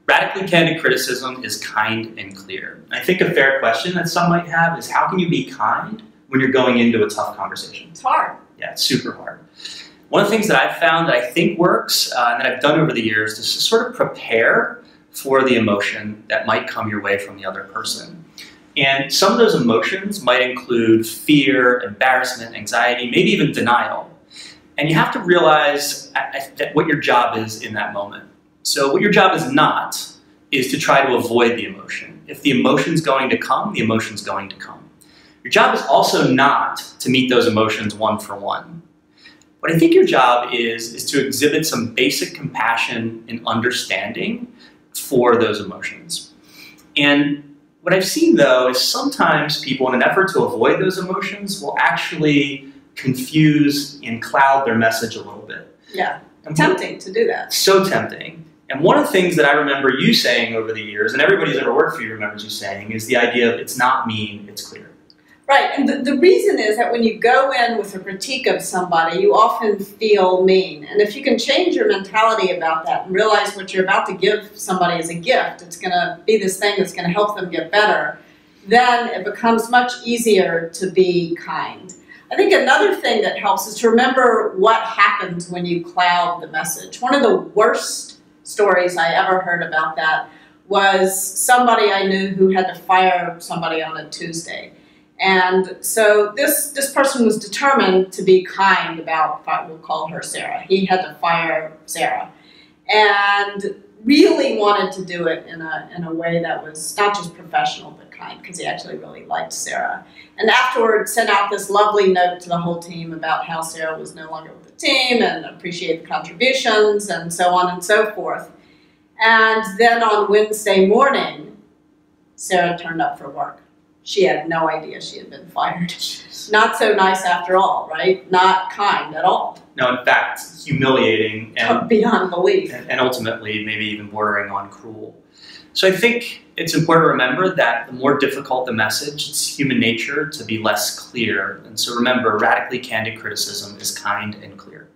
Radically candid criticism is kind and clear. I think a fair question that some might have is, how can you be kind when you're going into a tough conversation? It's hard. Yeah, it's super hard. One of the things that I've found that I think works, and that I've done over the years, is to sort of prepare for the emotion that might come your way from the other person. And some of those emotions might include fear, embarrassment, anxiety, maybe even denial. And you have to realize what your job is in that moment. So what your job is not is to try to avoid the emotion. If the emotion's going to come, the emotion's going to come. Your job is also not to meet those emotions one for one. What I think your job is to exhibit some basic compassion and understanding for those emotions. And what I've seen, though, is sometimes people, in an effort to avoid those emotions, will actually confuse and cloud their message a little bit. Yeah, tempting to do that. So tempting. And one of the things that I remember you saying over the years, and everybody who's ever worked for you remembers you saying, is the idea of it's not mean, it's clear. Right, and the reason is that when you go in with a critique of somebody, you often feel mean. And if you can change your mentality about that and realize what you're about to give somebody as a gift, it's going to be this thing that's going to help them get better, then it becomes much easier to be kind. I think another thing that helps is to remember what happens when you cloud the message. One of the worst stories I ever heard about that was somebody I knew who had to fire somebody on a Tuesday. And so this person was determined to be kind about, we'll call her Sarah. He had to fire Sarah. And really wanted to do it in a way that was not just professional but kind, because he actually really liked Sarah. And afterwards sent out this lovely note to the whole team about how Sarah was no longer with the team and appreciated the contributions and so on and so forth. And then on Wednesday morning, Sarah turned up for work. She had no idea she had been fired. Not so nice after all, right? Not kind at all. No, in fact, humiliating and beyond belief. And ultimately, maybe even bordering on cruel. So I think it's important to remember that the more difficult the message, it's human nature to be less clear. And so remember, radically candid criticism is kind and clear.